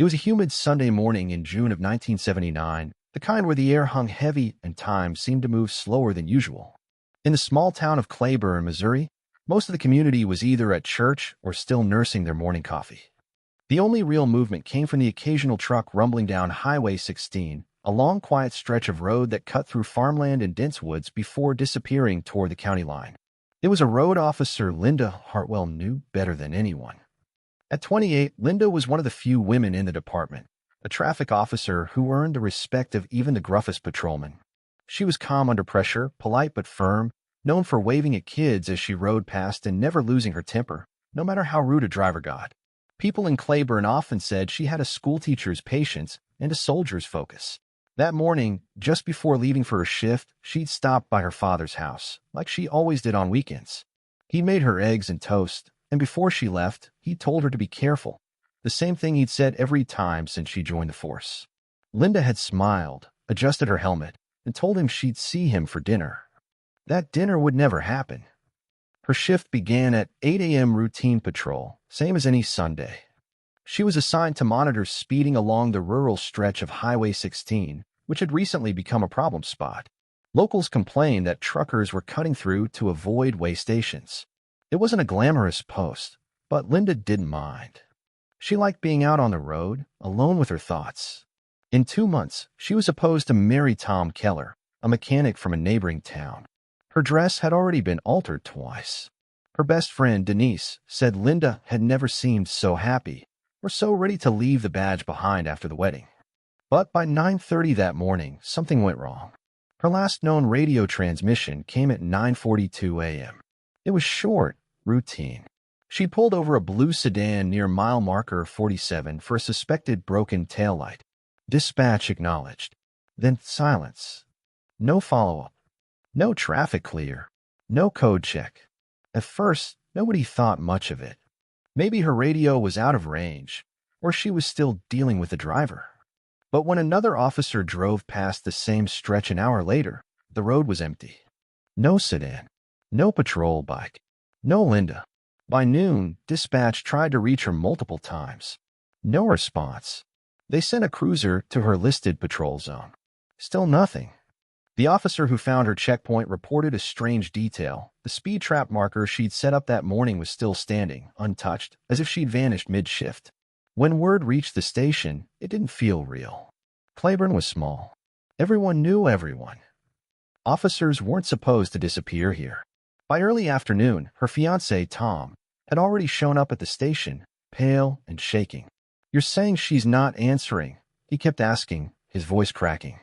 It was a humid Sunday morning in June of 1979, the kind where the air hung heavy and time seemed to move slower than usual. In the small town of Claiborne, Missouri, most of the community was either at church or still nursing their morning coffee. The only real movement came from the occasional truck rumbling down Highway 16, a long, quiet stretch of road that cut through farmland and dense woods before disappearing toward the county line. It was a road officer Linda Hartwell knew better than anyone. At 28, Linda was one of the few women in the department, a traffic officer who earned the respect of even the gruffest patrolman. She was calm under pressure, polite but firm, known for waving at kids as she rode past and never losing her temper, no matter how rude a driver got. People in Claiborne often said she had a schoolteacher's patience and a soldier's focus. That morning, just before leaving for her shift, she'd stopped by her father's house, like she always did on weekends. He'd made her eggs and toast, and before she left, he told her to be careful, the same thing he'd said every time since she joined the force. Linda had smiled, adjusted her helmet, and told him she'd see him for dinner. That dinner would never happen. Her shift began at 8 a.m. routine patrol, same as any Sunday. She was assigned to monitor speeding along the rural stretch of Highway 16, which had recently become a problem spot. Locals complained that truckers were cutting through to avoid way stations. It wasn't a glamorous post, but Linda didn't mind. She liked being out on the road, alone with her thoughts. In 2 months, she was supposed to marry Tom Keller, a mechanic from a neighboring town. Her dress had already been altered twice. Her best friend, Denise, said Linda had never seemed so happy or so ready to leave the badge behind after the wedding. But by 9:30 that morning, something went wrong. Her last known radio transmission came at 9:42 a.m. It was short, routine. She pulled over a blue sedan near mile marker 47 for a suspected broken taillight. Dispatch acknowledged. Then silence. No follow-up. No traffic clear. No code check. At first, nobody thought much of it. Maybe her radio was out of range, or she was still dealing with the driver. But when another officer drove past the same stretch an hour later, the road was empty. No sedan. No patrol bike. No Linda. By noon, dispatch tried to reach her multiple times. No response. They sent a cruiser to her listed patrol zone. Still nothing. The officer who found her checkpoint reported a strange detail. The speed trap marker she'd set up that morning was still standing, untouched, as if she'd vanished mid-shift. When word reached the station, it didn't feel real. Claiborne was small. Everyone knew everyone. Officers weren't supposed to disappear here. By early afternoon, her fiancé, Tom, had already shown up at the station, pale and shaking. "You're saying she's not answering?" he kept asking, his voice cracking.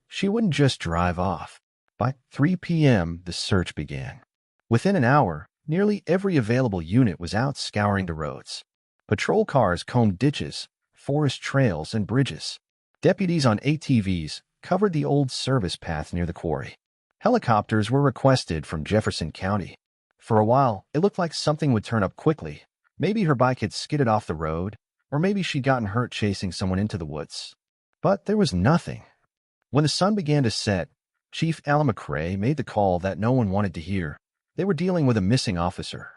She wouldn't just drive off. By 3 p.m., the search began. Within an hour, nearly every available unit was out scouring the roads. Patrol cars combed ditches, forest trails, and bridges. Deputies on ATVs covered the old service path near the quarry. Helicopters were requested from Jefferson County. For a while, it looked like something would turn up quickly. Maybe her bike had skidded off the road, or maybe she'd gotten hurt chasing someone into the woods. But there was nothing. When the sun began to set, Chief Alan McRae made the call that no one wanted to hear. They were dealing with a missing officer.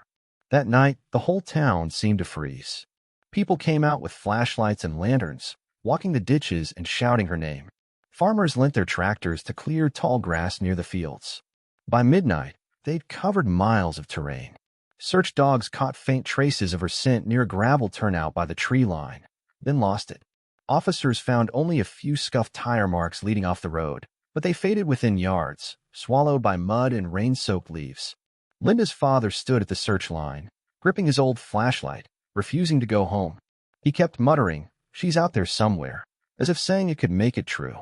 That night, the whole town seemed to freeze. People came out with flashlights and lanterns, walking the ditches and shouting her name. Farmers lent their tractors to clear tall grass near the fields. By midnight, they'd covered miles of terrain. Search dogs caught faint traces of her scent near a gravel turnout by the tree line, then lost it. Officers found only a few scuffed tire marks leading off the road, but they faded within yards, swallowed by mud and rain-soaked leaves. Linda's father stood at the search line, gripping his old flashlight, refusing to go home. He kept muttering, "She's out there somewhere," as if saying it could make it true.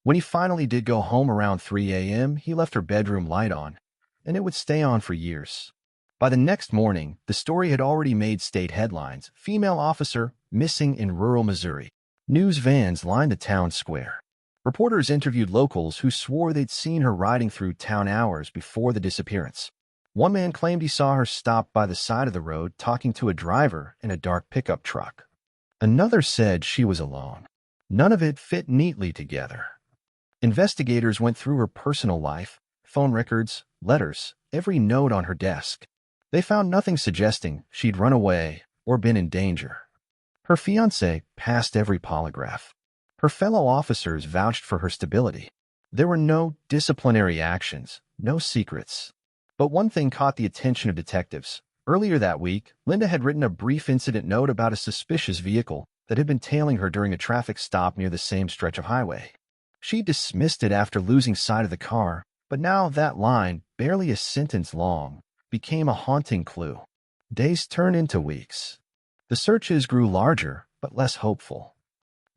When he finally did go home around 3 a.m., he left her bedroom light on, and it would stay on for years. By the next morning, the story had already made state headlines: "Female officer missing in rural Missouri." News vans lined the town square. Reporters interviewed locals who swore they'd seen her riding through town hours before the disappearance. One man claimed he saw her stop by the side of the road talking to a driver in a dark pickup truck. Another said she was alone. None of it fit neatly together. Investigators went through her personal life, phone records, letters, every note on her desk. They found nothing suggesting she'd run away or been in danger. Her fiancé passed every polygraph. Her fellow officers vouched for her stability. There were no disciplinary actions, no secrets. But one thing caught the attention of detectives. Earlier that week, Linda had written a brief incident note about a suspicious vehicle that had been tailing her during a traffic stop near the same stretch of highway. She dismissed it after losing sight of the car, but now that line, barely a sentence long, became a haunting clue. Days turned into weeks. The searches grew larger, but less hopeful.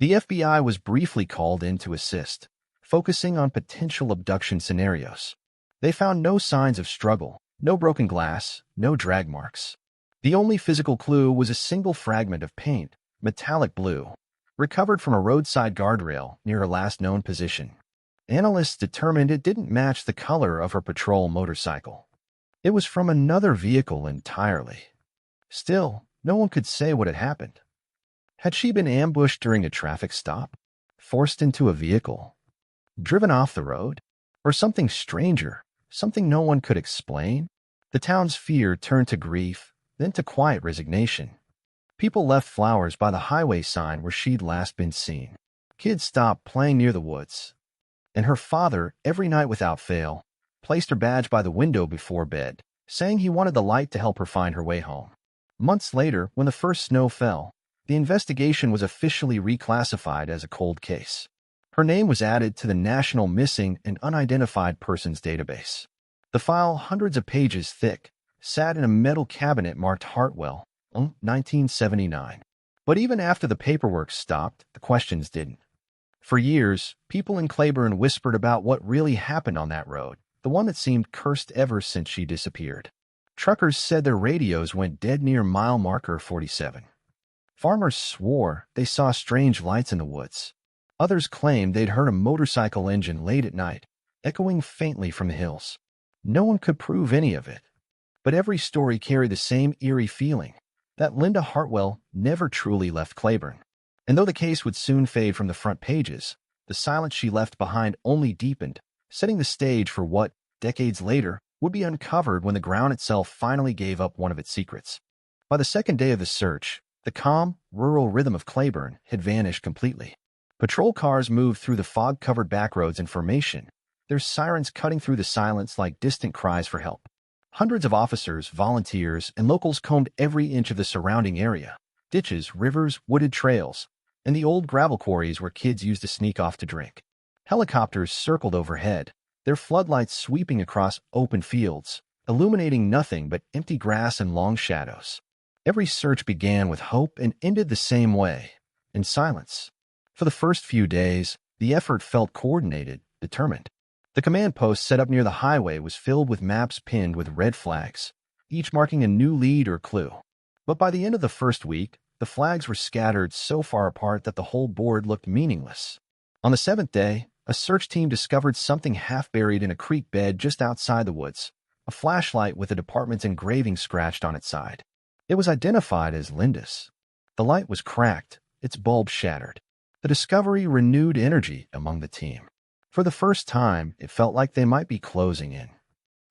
The FBI was briefly called in to assist, focusing on potential abduction scenarios. They found no signs of struggle, no broken glass, no drag marks. The only physical clue was a single fragment of paint, metallic blue, recovered from a roadside guardrail near her last known position. Analysts determined it didn't match the color of her patrol motorcycle. It was from another vehicle entirely. Still, no one could say what had happened. Had she been ambushed during a traffic stop? Forced into a vehicle? Driven off the road? Or something stranger, something no one could explain? The town's fear turned to grief, then to quiet resignation. People left flowers by the highway sign where she'd last been seen. Kids stopped playing near the woods. And her father, every night without fail, placed her badge by the window before bed, saying he wanted the light to help her find her way home. Months later, when the first snow fell, the investigation was officially reclassified as a cold case. Her name was added to the National Missing and Unidentified Persons Database. The file, hundreds of pages thick, sat in a metal cabinet marked Hartwell, 1979. But even after the paperwork stopped, the questions didn't. For years, people in Claiborne whispered about what really happened on that road, the one that seemed cursed ever since she disappeared. Truckers said their radios went dead near mile marker 47. Farmers swore they saw strange lights in the woods. Others claimed they'd heard a motorcycle engine late at night, echoing faintly from the hills. No one could prove any of it. But every story carried the same eerie feeling, that Linda Hartwell never truly left Claiborne. And though the case would soon fade from the front pages, the silence she left behind only deepened, setting the stage for what, decades later, would be uncovered when the ground itself finally gave up one of its secrets. By the second day of the search, the calm, rural rhythm of Claiborne had vanished completely. Patrol cars moved through the fog-covered backroads in formation, their sirens cutting through the silence like distant cries for help. Hundreds of officers, volunteers, and locals combed every inch of the surrounding area: ditches, rivers, wooded trails, and the old gravel quarries where kids used to sneak off to drink. Helicopters circled overhead, their floodlights sweeping across open fields, illuminating nothing but empty grass and long shadows. Every search began with hope and ended the same way, in silence. For the first few days, the effort felt coordinated, determined. The command post set up near the highway was filled with maps pinned with red flags, each marking a new lead or clue. But by the end of the first week, the flags were scattered so far apart that the whole board looked meaningless. On the seventh day, a search team discovered something half buried in a creek bed just outside the woods, a flashlight with the department's engraving scratched on its side. It was identified as Linda's. The light was cracked, its bulb shattered. The discovery renewed energy among the team. For the first time, it felt like they might be closing in.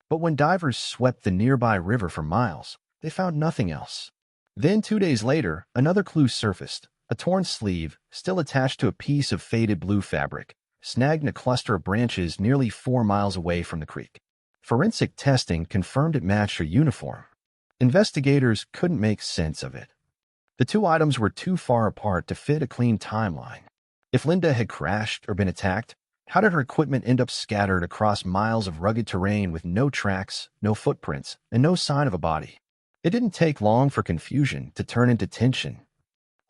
But when divers swept the nearby river for miles, they found nothing else. Then 2 days later, another clue surfaced, a torn sleeve, still attached to a piece of faded blue fabric, snagged in a cluster of branches nearly 4 miles away from the creek. Forensic testing confirmed it matched her uniform. Investigators couldn't make sense of it. The two items were too far apart to fit a clean timeline. If Linda had crashed or been attacked, how did her equipment end up scattered across miles of rugged terrain with no tracks, no footprints, and no sign of a body? It didn't take long for confusion to turn into tension.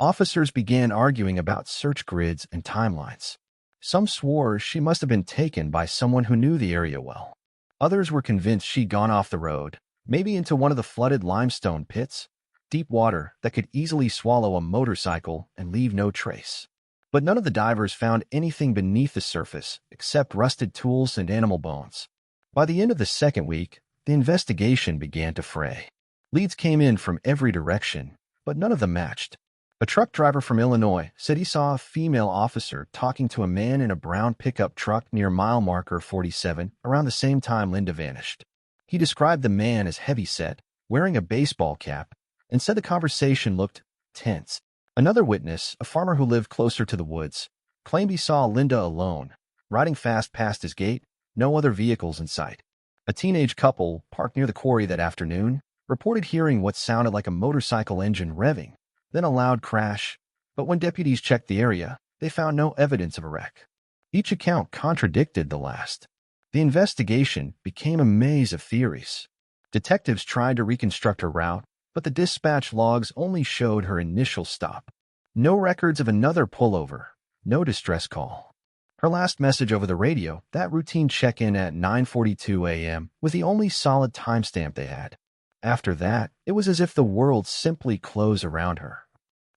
Officers began arguing about search grids and timelines. Some swore she must have been taken by someone who knew the area well. Others were convinced she'd gone off the road, maybe into one of the flooded limestone pits, deep water that could easily swallow a motorcycle and leave no trace. But none of the divers found anything beneath the surface except rusted tools and animal bones. By the end of the second week, the investigation began to fray. Leads came in from every direction, but none of them matched. A truck driver from Illinois said he saw a female officer talking to a man in a brown pickup truck near mile marker 47 around the same time Linda vanished. He described the man as heavyset, wearing a baseball cap, and said the conversation looked tense. Another witness, a farmer who lived closer to the woods, claimed he saw Linda alone, riding fast past his gate, no other vehicles in sight. A teenage couple, parked near the quarry that afternoon, reported hearing what sounded like a motorcycle engine revving, then a loud crash, but when deputies checked the area, they found no evidence of a wreck. Each account contradicted the last. The investigation became a maze of theories. Detectives tried to reconstruct her route, but the dispatch logs only showed her initial stop. No records of another pullover, no distress call. Her last message over the radio, that routine check-in at 9:42 a.m., was the only solid timestamp they had. After that, it was as if the world simply closed around her.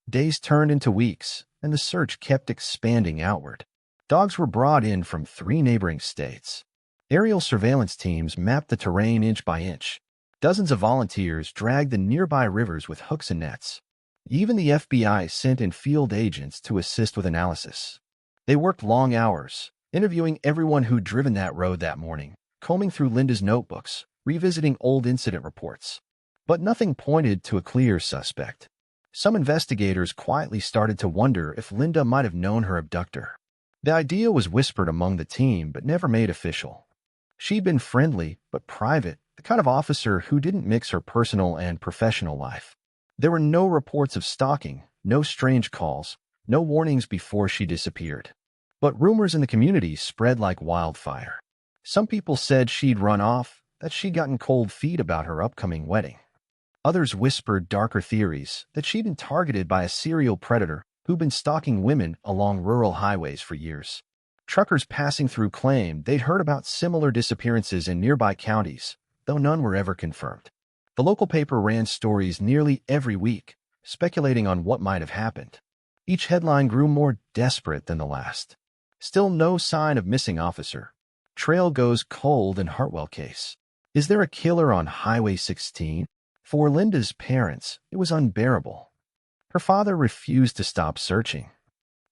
Days turned into weeks, and the search kept expanding outward. Dogs were brought in from 3 neighboring states. Aerial surveillance teams mapped the terrain inch by inch. Dozens of volunteers dragged the nearby rivers with hooks and nets. Even the FBI sent in field agents to assist with analysis. They worked long hours, interviewing everyone who'd driven that road that morning, combing through Linda's notebooks, revisiting old incident reports. But nothing pointed to a clear suspect. Some investigators quietly started to wonder if Linda might have known her abductor. The idea was whispered among the team but never made official. She'd been friendly but private, the kind of officer who didn't mix her personal and professional life. There were no reports of stalking, no strange calls, no warnings before she disappeared. But rumors in the community spread like wildfire. Some people said she'd run off, that she'd gotten cold feet about her upcoming wedding. Others whispered darker theories that she'd been targeted by a serial predator who'd been stalking women along rural highways for years. Truckers passing through claimed they'd heard about similar disappearances in nearby counties, though none were ever confirmed. The local paper ran stories nearly every week, speculating on what might have happened. Each headline grew more desperate than the last. Still no sign of missing officer. Trail goes cold in Hartwell case. Is there a killer on Highway 16? For Linda's parents, it was unbearable. Her father refused to stop searching.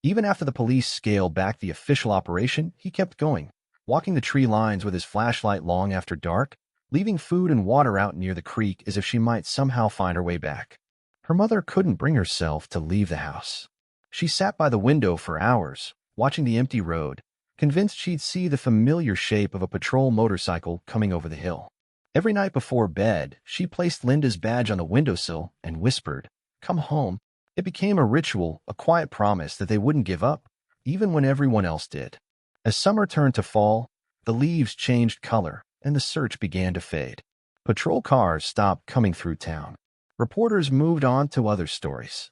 Even after the police scaled back the official operation, he kept going, walking the tree lines with his flashlight long after dark, leaving food and water out near the creek as if she might somehow find her way back. Her mother couldn't bring herself to leave the house. She sat by the window for hours, watching the empty road, convinced she'd see the familiar shape of a patrol motorcycle coming over the hill. Every night before bed, she placed Linda's badge on the windowsill and whispered, "Come home." It became a ritual, a quiet promise that they wouldn't give up, even when everyone else did. As summer turned to fall, the leaves changed color, and the search began to fade. Patrol cars stopped coming through town. Reporters moved on to other stories.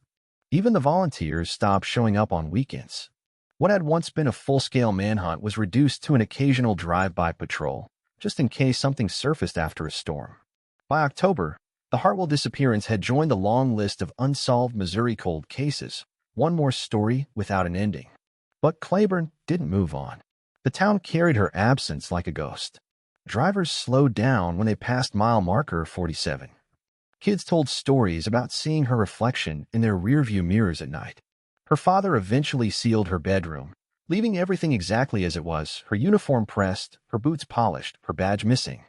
Even the volunteers stopped showing up on weekends. What had once been a full-scale manhunt was reduced to an occasional drive-by patrol, just in case something surfaced after a storm. By October, the Hartwell disappearance had joined the long list of unsolved Missouri cold cases, one more story without an ending. But Claiborne didn't move on. The town carried her absence like a ghost. Drivers slowed down when they passed mile marker 47. Kids told stories about seeing her reflection in their rearview mirrors at night. Her father eventually sealed her bedroom, leaving everything exactly as it was, her uniform pressed, her boots polished, her badge missing.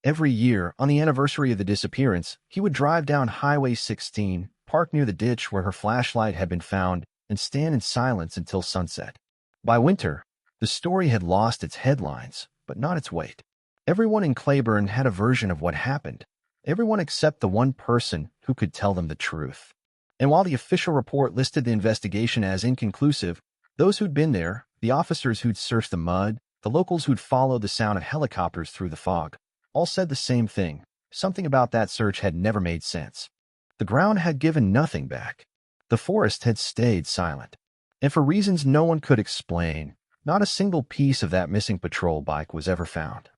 Every year, on the anniversary of the disappearance, he would drive down Highway 16, park near the ditch where her flashlight had been found, and stand in silence until sunset. By winter, the story had lost its headlines, but not its weight. Everyone in Claiborne had a version of what happened, everyone except the one person who could tell them the truth. And while the official report listed the investigation as inconclusive, those who'd been there, the officers who'd searched the mud, the locals who'd followed the sound of helicopters through the fog, all said the same thing. Something about that search had never made sense. The ground had given nothing back. The forest had stayed silent. And for reasons no one could explain, not a single piece of that missing patrol bike was ever found.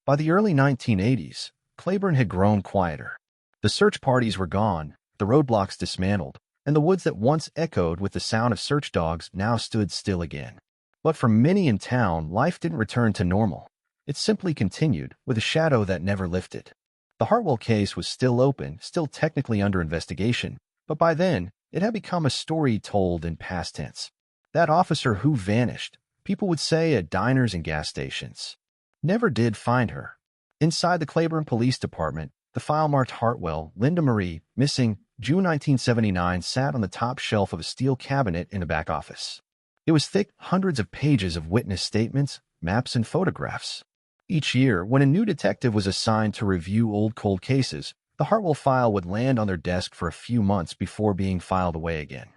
By the early 1980s, Claiborne had grown quieter. The search parties were gone, the roadblocks dismantled, and the woods that once echoed with the sound of search dogs now stood still again. But for many in town, life didn't return to normal. It simply continued, with a shadow that never lifted. The Hartwell case was still open, still technically under investigation, but by then, it had become a story told in past tense. That officer who vanished, people would say at diners and gas stations, never did find her. Inside the Claiborne Police Department, the file marked Hartwell, Linda Marie, missing, June 1979, sat on the top shelf of a steel cabinet in the back office. It was thick, hundreds of pages of witness statements, maps, and photographs. Each year, when a new detective was assigned to review old cold cases, the Hartwell file would land on their desk for a few months before being filed away again.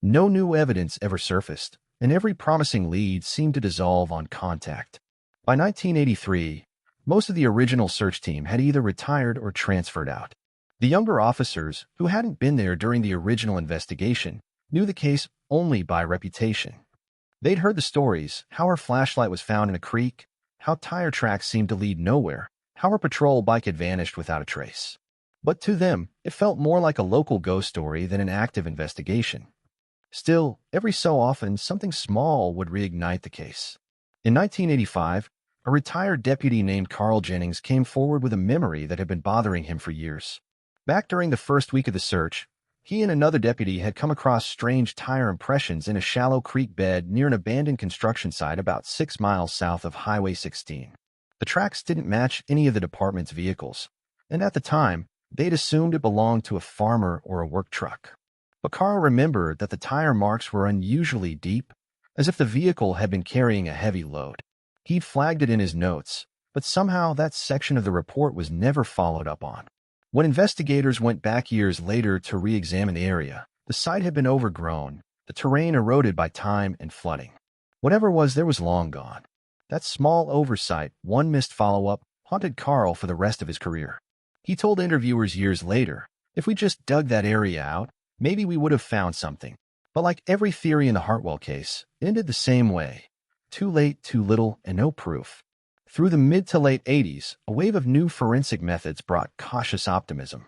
No new evidence ever surfaced, and every promising lead seemed to dissolve on contact. By 1983, most of the original search team had either retired or transferred out. The younger officers, who hadn't been there during the original investigation, knew the case only by reputation. They'd heard the stories, how her flashlight was found in a creek, how tire tracks seemed to lead nowhere, how her patrol bike had vanished without a trace. But to them, it felt more like a local ghost story than an active investigation. Still, every so often, something small would reignite the case. In 1985, a retired deputy named Carl Jennings came forward with a memory that had been bothering him for years. Back during the first week of the search, he and another deputy had come across strange tire impressions in a shallow creek bed near an abandoned construction site about 6 miles south of Highway 16. The tracks didn't match any of the department's vehicles, and at the time, they'd assumed it belonged to a farmer or a work truck. But Carl remembered that the tire marks were unusually deep, as if the vehicle had been carrying a heavy load. He'd flagged it in his notes, but somehow that section of the report was never followed up on. When investigators went back years later to re-examine the area, the site had been overgrown, the terrain eroded by time and flooding. Whatever was there was long gone. That small oversight, one missed follow-up, haunted Carl for the rest of his career. He told interviewers years later, if we just dug that area out, maybe we would have found something. But like every theory in the Hartwell case, it ended the same way. Too late, too little, and no proof. Through the mid to late 80s, a wave of new forensic methods brought cautious optimism.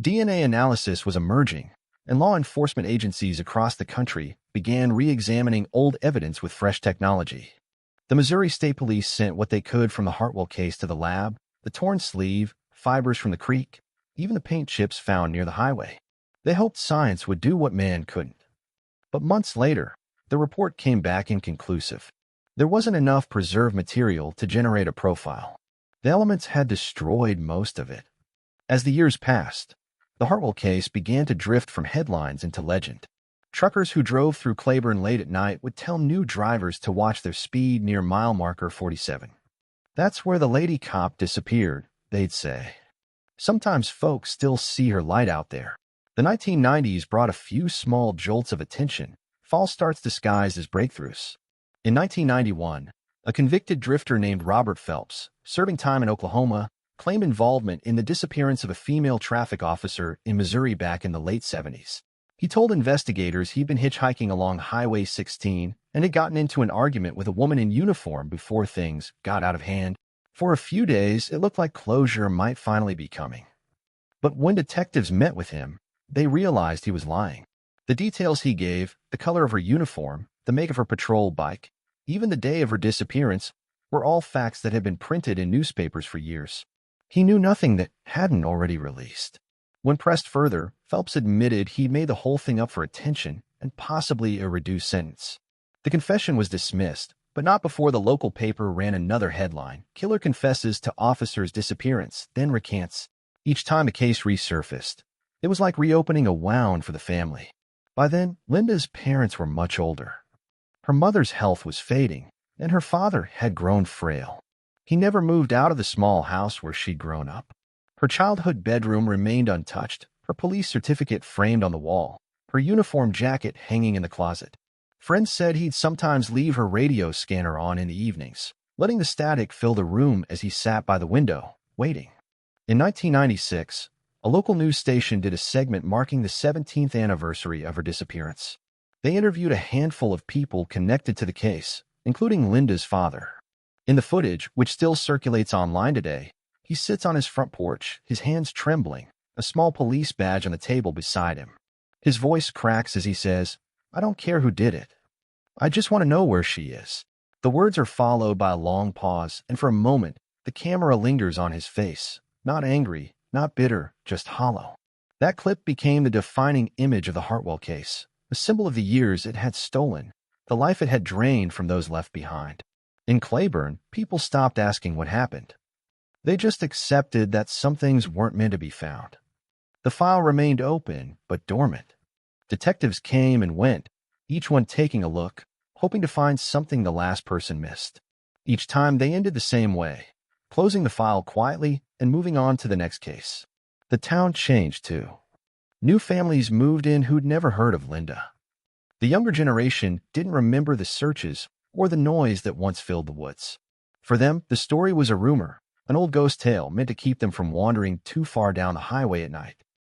DNA analysis was emerging, and law enforcement agencies across the country began re-examining old evidence with fresh technology. The Missouri State Police sent what they could from the Hartwell case to the lab, the torn sleeve, fibers from the creek, even the paint chips found near the highway. They hoped science would do what man couldn't. But months later, the report came back inconclusive. There wasn't enough preserved material to generate a profile. The elements had destroyed most of it. As the years passed, the Hartwell case began to drift from headlines into legend. Truckers who drove through Claiborne late at night would tell new drivers to watch their speed near mile marker 47. That's where the lady cop disappeared, they'd say. Sometimes folks still see her light out there. The 1990s brought a few small jolts of attention, false starts disguised as breakthroughs. In 1991, a convicted drifter named Robert Phelps, serving time in Oklahoma, claimed involvement in the disappearance of a female traffic officer in Missouri back in the late 70s. He told investigators he'd been hitchhiking along Highway 16 and had gotten into an argument with a woman in uniform before things got out of hand. For a few days, it looked like closure might finally be coming. But when detectives met with him, they realized he was lying. The details he gave, the color of her uniform, the make of her patrol bike, even the day of her disappearance, were all facts that had been printed in newspapers for years. He knew nothing that hadn't already released. When pressed further, Phelps admitted he'd made the whole thing up for attention and possibly a reduced sentence. The confession was dismissed, but not before the local paper ran another headline: "Killer confesses to officer's disappearance, then recants." Each time a case resurfaced, it was like reopening a wound for the family. By then, Linda's parents were much older. Her mother's health was fading, and her father had grown frail. He never moved out of the small house where she'd grown up. Her childhood bedroom remained untouched, her police certificate framed on the wall, her uniform jacket hanging in the closet. Friends said he'd sometimes leave her radio scanner on in the evenings, letting the static fill the room as he sat by the window, waiting. In 1996, a local news station did a segment marking the 17th anniversary of her disappearance. They interviewed a handful of people connected to the case, including Linda's father. In the footage, which still circulates online today, he sits on his front porch, his hands trembling, a small police badge on the table beside him. His voice cracks as he says, "I don't care who did it. I just want to know where she is." The words are followed by a long pause, and for a moment, the camera lingers on his face, not angry, not bitter, just hollow. That clip became the defining image of the Hartwell case, a symbol of the years it had stolen, the life it had drained from those left behind. In Claiborne, people stopped asking what happened. They just accepted that some things weren't meant to be found. The file remained open, but dormant. Detectives came and went, each one taking a look, hoping to find something the last person missed. Each time they ended the same way, closing the file quietly and moving on to the next case. The town changed too. New families moved in who'd never heard of Linda. The younger generation didn't remember the searches or the noise that once filled the woods. For them, the story was a rumor, an old ghost tale meant to keep them from wandering too far down the highway at night.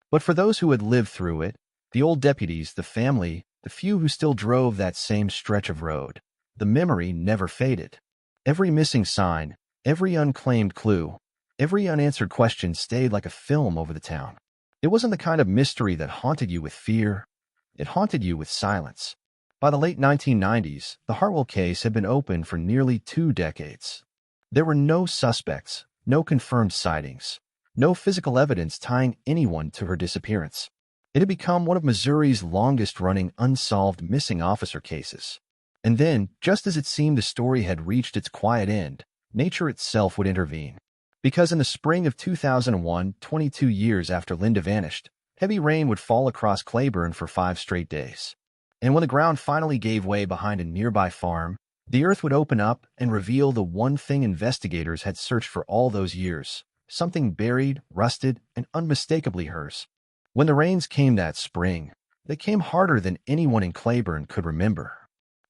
But for those who had lived through it, the old deputies, the family, the few who still drove that same stretch of road, the memory never faded. Every missing sign, every unclaimed clue, every unanswered question stayed like a film over the town. It wasn't the kind of mystery that haunted you with fear. It haunted you with silence. By the late 1990s, the Hartwell case had been open for nearly 2 decades. There were no suspects, no confirmed sightings, no physical evidence tying anyone to her disappearance. It had become one of Missouri's longest-running unsolved missing officer cases. And then, just as it seemed the story had reached its quiet end, nature itself would intervene. Because in the spring of 2001, 22 years after Linda vanished, heavy rain would fall across Claiborne for 5 straight days. And when the ground finally gave way behind a nearby farm, the earth would open up and reveal the one thing investigators had searched for all those years, something buried, rusted, and unmistakably hers. When the rains came that spring, they came harder than anyone in Claiborne could remember.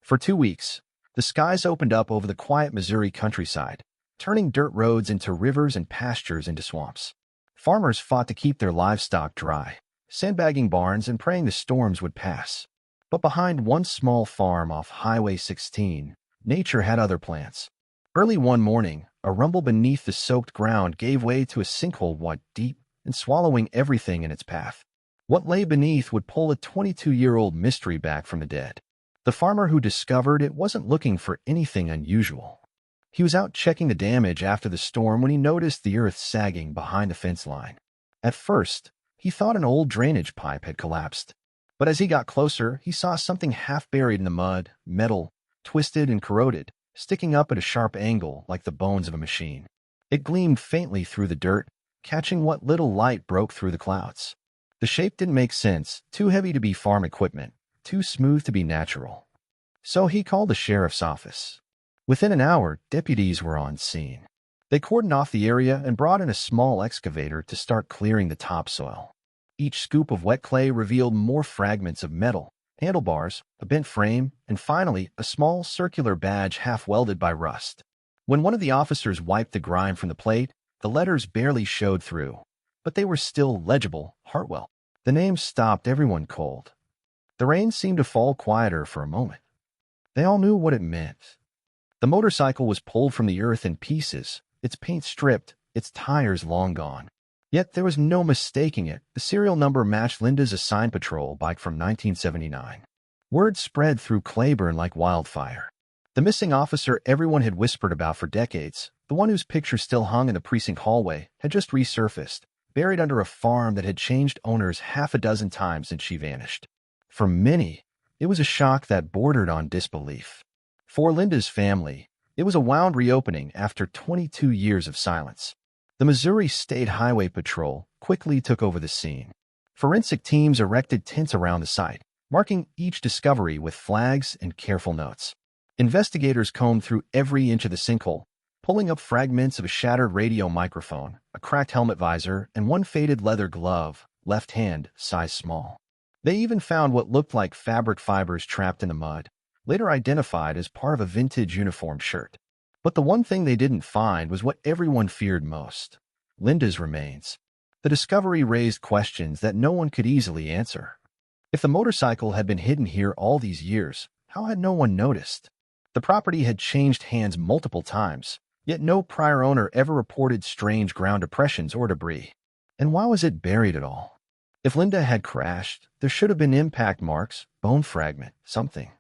For 2 weeks, the skies opened up over the quiet Missouri countryside, turning dirt roads into rivers and pastures into swamps. Farmers fought to keep their livestock dry, sandbagging barns and praying the storms would pass. But behind one small farm off Highway 16, nature had other plans. Early one morning, a rumble beneath the soaked ground gave way to a sinkhole wide deep and swallowing everything in its path. What lay beneath would pull a 22-year-old mystery back from the dead. The farmer who discovered it wasn't looking for anything unusual. He was out checking the damage after the storm when he noticed the earth sagging behind the fence line. At first, he thought an old drainage pipe had collapsed. But as he got closer, he saw something half buried in the mud, metal, twisted and corroded, sticking up at a sharp angle like the bones of a machine. It gleamed faintly through the dirt, catching what little light broke through the clouds. The shape didn't make sense, too heavy to be farm equipment, too smooth to be natural. So he called the sheriff's office. Within an hour, deputies were on scene. They cordoned off the area and brought in a small excavator to start clearing the topsoil. Each scoop of wet clay revealed more fragments of metal, handlebars, a bent frame, and finally, a small circular badge half-welded by rust. When one of the officers wiped the grime from the plate, the letters barely showed through, but they were still legible, Hartwell. The name stopped everyone cold. The rain seemed to fall quieter for a moment. They all knew what it meant. The motorcycle was pulled from the earth in pieces, its paint stripped, its tires long gone. Yet there was no mistaking it. The serial number matched Linda's assigned patrol bike from 1979. Word spread through Claiborne like wildfire. The missing officer everyone had whispered about for decades, the one whose picture still hung in the precinct hallway, had just resurfaced, buried under a farm that had changed owners half a dozen times since she vanished. For many, it was a shock that bordered on disbelief. For Linda's family, it was a wound reopening after 22 years of silence. The Missouri State Highway Patrol quickly took over the scene. Forensic teams erected tents around the site, marking each discovery with flags and careful notes. Investigators combed through every inch of the sinkhole, pulling up fragments of a shattered radio microphone, a cracked helmet visor, and one faded leather glove, left hand, size small. They even found what looked like fabric fibers trapped in the mud, later identified as part of a vintage uniform shirt. But the one thing they didn't find was what everyone feared most: Linda's remains. The discovery raised questions that no one could easily answer. If the motorcycle had been hidden here all these years, how had no one noticed? The property had changed hands multiple times, yet no prior owner ever reported strange ground depressions or debris. And why was it buried at all? If Linda had crashed, there should have been impact marks, bone fragment, something.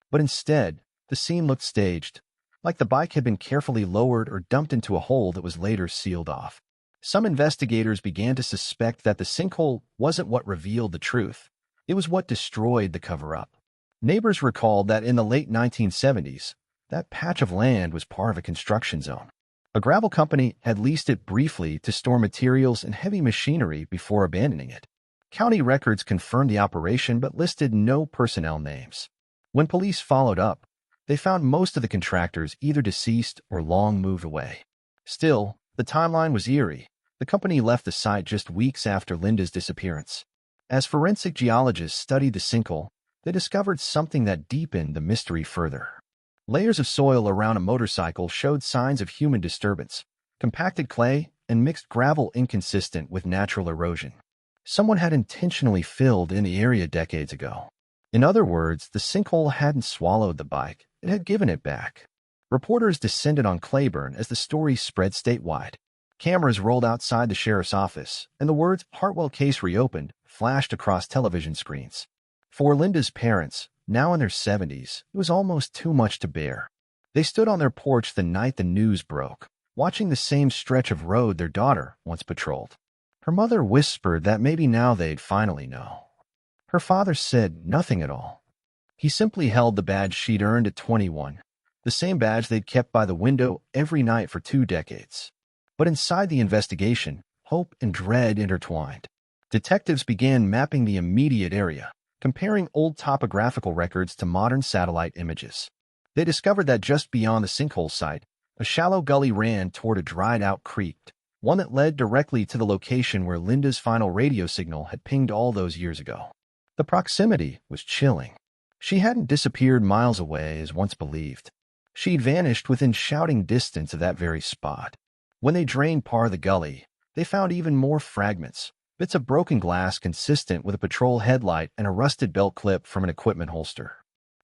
But instead, the scene looked staged, like the bike had been carefully lowered or dumped into a hole that was later sealed off. Some investigators began to suspect that the sinkhole wasn't what revealed the truth. It was what destroyed the cover-up. Neighbors recalled that in the late 1970s, that patch of land was part of a construction zone. A gravel company had leased it briefly to store materials and heavy machinery before abandoning it. County records confirmed the operation but listed no personnel names. When police followed up, they found most of the contractors either deceased or long moved away. Still, the timeline was eerie. The company left the site just weeks after Linda's disappearance. As forensic geologists studied the sinkhole, they discovered something that deepened the mystery further. Layers of soil around a motorcycle showed signs of human disturbance, compacted clay and mixed gravel inconsistent with natural erosion. Someone had intentionally filled in the area decades ago. In other words, the sinkhole hadn't swallowed the bike, it had given it back. Reporters descended on Claiborne as the story spread statewide. Cameras rolled outside the sheriff's office, and the words "Hartwell case reopened" flashed across television screens. For Linda's parents, now in their 70s, it was almost too much to bear. They stood on their porch the night the news broke, watching the same stretch of road their daughter once patrolled. Her mother whispered that maybe now they'd finally know. Her father said nothing at all. He simply held the badge she'd earned at 21, the same badge they'd kept by the window every night for 2 decades. But inside the investigation, hope and dread intertwined. Detectives began mapping the immediate area, comparing old topographical records to modern satellite images. They discovered that just beyond the sinkhole site, a shallow gully ran toward a dried-out creek, one that led directly to the location where Linda's final radio signal had pinged all those years ago. The proximity was chilling. She hadn't disappeared miles away as once believed. She'd vanished within shouting distance of that very spot. When they drained part of the gully, they found even more fragments, bits of broken glass consistent with a patrol headlight and a rusted belt clip from an equipment holster.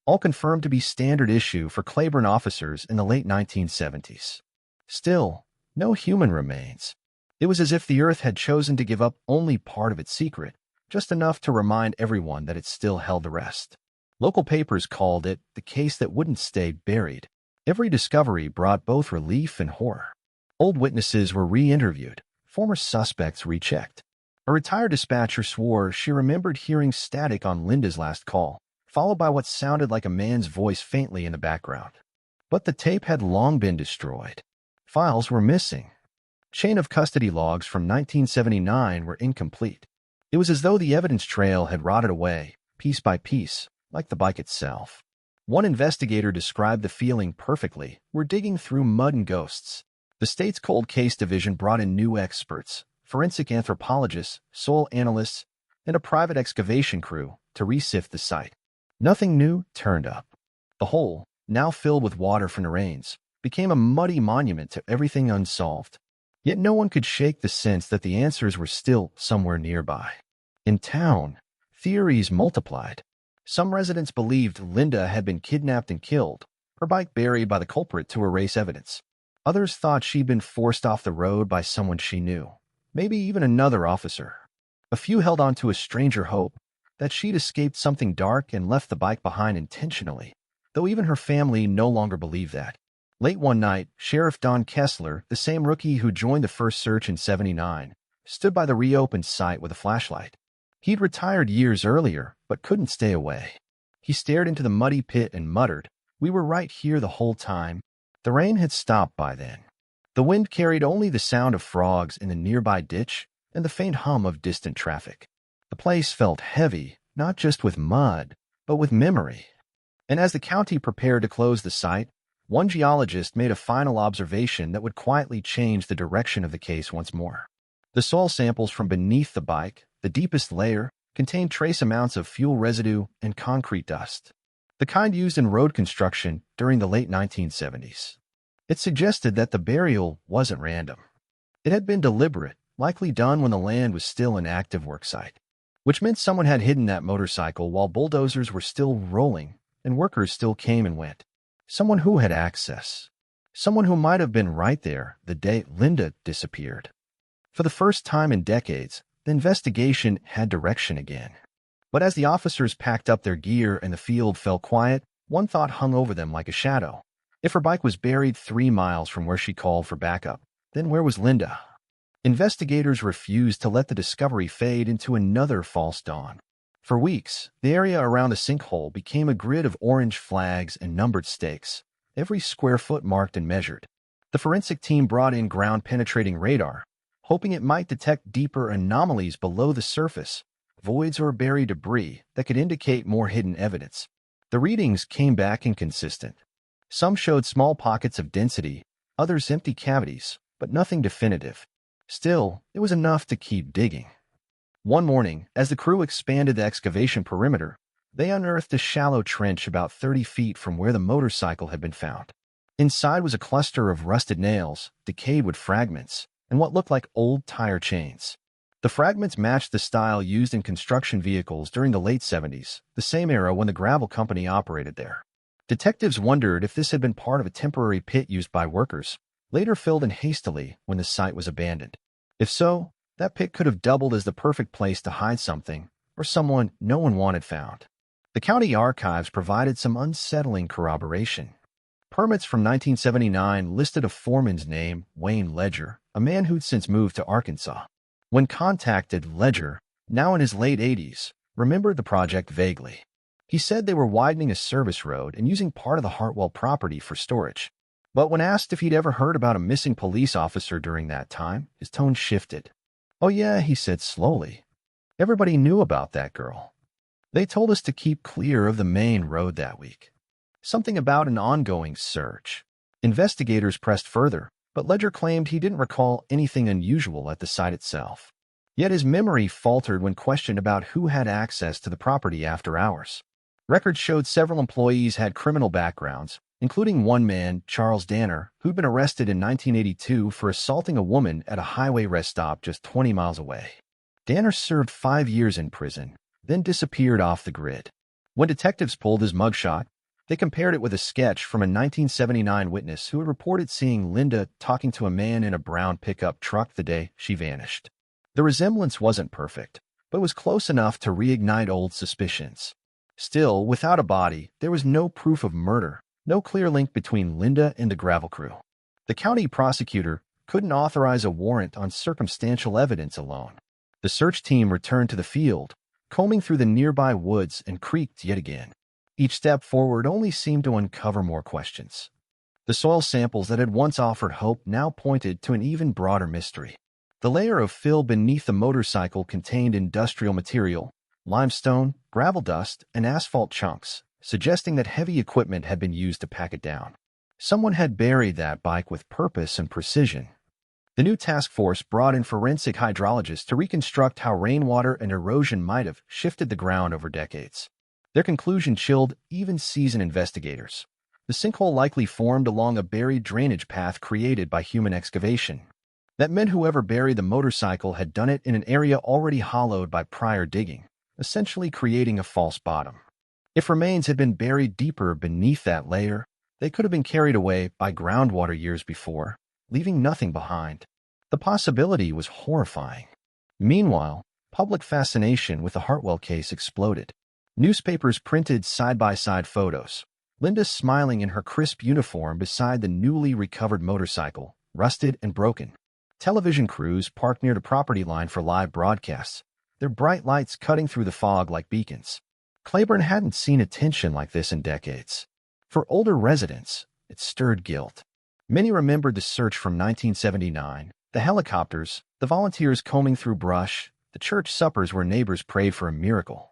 All confirmed to be standard issue for Claiborne officers in the late 1970s. Still, no human remains. It was as if the Earth had chosen to give up only part of its secret, just enough to remind everyone that it still held the rest. Local papers called it the case that wouldn't stay buried. Every discovery brought both relief and horror. Old witnesses were re-interviewed, former suspects rechecked. A retired dispatcher swore she remembered hearing static on Linda's last call, followed by what sounded like a man's voice faintly in the background. But the tape had long been destroyed. Files were missing. Chain of custody logs from 1979 were incomplete. It was as though the evidence trail had rotted away, piece by piece, like the bike itself. One investigator described the feeling perfectly. "We're digging through mud and ghosts." The state's cold case division brought in new experts, forensic anthropologists, soil analysts, and a private excavation crew to re-sift the site. Nothing new turned up. The hole, now filled with water from the rains, became a muddy monument to everything unsolved. Yet no one could shake the sense that the answers were still somewhere nearby. In town, theories multiplied. Some residents believed Linda had been kidnapped and killed, her bike buried by the culprit to erase evidence. Others thought she'd been forced off the road by someone she knew, maybe even another officer. A few held on to a stranger hope that she'd escaped something dark and left the bike behind intentionally, though even her family no longer believed that. Late one night, Sheriff Don Kessler, the same rookie who joined the first search in '79, stood by the reopened site with a flashlight. He'd retired years earlier, but couldn't stay away. He stared into the muddy pit and muttered, "We were right here the whole time." The rain had stopped by then. The wind carried only the sound of frogs in the nearby ditch and the faint hum of distant traffic. The place felt heavy, not just with mud, but with memory. And as the county prepared to close the site, one geologist made a final observation that would quietly change the direction of the case once more. The soil samples from beneath the bike, the deepest layer, contained trace amounts of fuel residue and concrete dust, the kind used in road construction during the late 1970s. It suggested that the burial wasn't random. It had been deliberate, likely done when the land was still an active worksite, which meant someone had hidden that motorcycle while bulldozers were still rolling and workers still came and went. Someone who had access. Someone who might have been right there the day Linda disappeared. For the first time in decades, the investigation had direction again. But as the officers packed up their gear and the field fell quiet, one thought hung over them like a shadow. If her bike was buried 3 miles from where she called for backup, then where was Linda? Investigators refused to let the discovery fade into another false dawn. For weeks, the area around the sinkhole became a grid of orange flags and numbered stakes, every square foot marked and measured. The forensic team brought in ground-penetrating radar, hoping it might detect deeper anomalies below the surface, voids or buried debris that could indicate more hidden evidence. The readings came back inconsistent. Some showed small pockets of density, others empty cavities, but nothing definitive. Still, it was enough to keep digging. One morning, as the crew expanded the excavation perimeter, they unearthed a shallow trench about 30 feet from where the motorcycle had been found. Inside was a cluster of rusted nails, decayed wood fragments, and what looked like old tire chains. The fragments matched the style used in construction vehicles during the late 70s, the same era when the gravel company operated there. Detectives wondered if this had been part of a temporary pit used by workers, later filled in hastily when the site was abandoned. If so, that pit could have doubled as the perfect place to hide something, or someone no one wanted found. The county archives provided some unsettling corroboration. Permits from 1979 listed a foreman's name, Wayne Ledger, a man who'd since moved to Arkansas. When contacted, Ledger, now in his late 80s, remembered the project vaguely. He said they were widening a service road and using part of the Hartwell property for storage. But when asked if he'd ever heard about a missing police officer during that time, his tone shifted. "Oh yeah," he said slowly. "Everybody knew about that girl. They told us to keep clear of the main road that week." Something about an ongoing search. Investigators pressed further, but Ledger claimed he didn't recall anything unusual at the site itself. Yet his memory faltered when questioned about who had access to the property after hours. Records showed several employees had criminal backgrounds, including one man, Charles Danner, who'd been arrested in 1982 for assaulting a woman at a highway rest stop just 20 miles away. Danner served 5 years in prison, then disappeared off the grid. When detectives pulled his mugshot, they compared it with a sketch from a 1979 witness who had reported seeing Linda talking to a man in a brown pickup truck the day she vanished. The resemblance wasn't perfect, but was close enough to reignite old suspicions. Still, without a body, there was no proof of murder, no clear link between Linda and the gravel crew. The county prosecutor couldn't authorize a warrant on circumstantial evidence alone. The search team returned to the field, combing through the nearby woods and creeked yet again. Each step forward only seemed to uncover more questions. The soil samples that had once offered hope now pointed to an even broader mystery. The layer of fill beneath the motorcycle contained industrial material, limestone, gravel dust, and asphalt chunks, suggesting that heavy equipment had been used to pack it down. Someone had buried that bike with purpose and precision. The new task force brought in forensic hydrologists to reconstruct how rainwater and erosion might have shifted the ground over decades. Their conclusion chilled even seasoned investigators. The sinkhole likely formed along a buried drainage path created by human excavation. That meant whoever buried the motorcycle had done it in an area already hollowed by prior digging, essentially creating a false bottom. If remains had been buried deeper beneath that layer, they could have been carried away by groundwater years before, leaving nothing behind. The possibility was horrifying. Meanwhile, public fascination with the Hartwell case exploded. Newspapers printed side-by-side photos. Linda smiling in her crisp uniform beside the newly recovered motorcycle, rusted and broken. Television crews parked near the property line for live broadcasts, their bright lights cutting through the fog like beacons. Claiborne hadn't seen attention like this in decades. For older residents, it stirred guilt. Many remembered the search from 1979, the helicopters, the volunteers combing through brush, the church suppers where neighbors prayed for a miracle.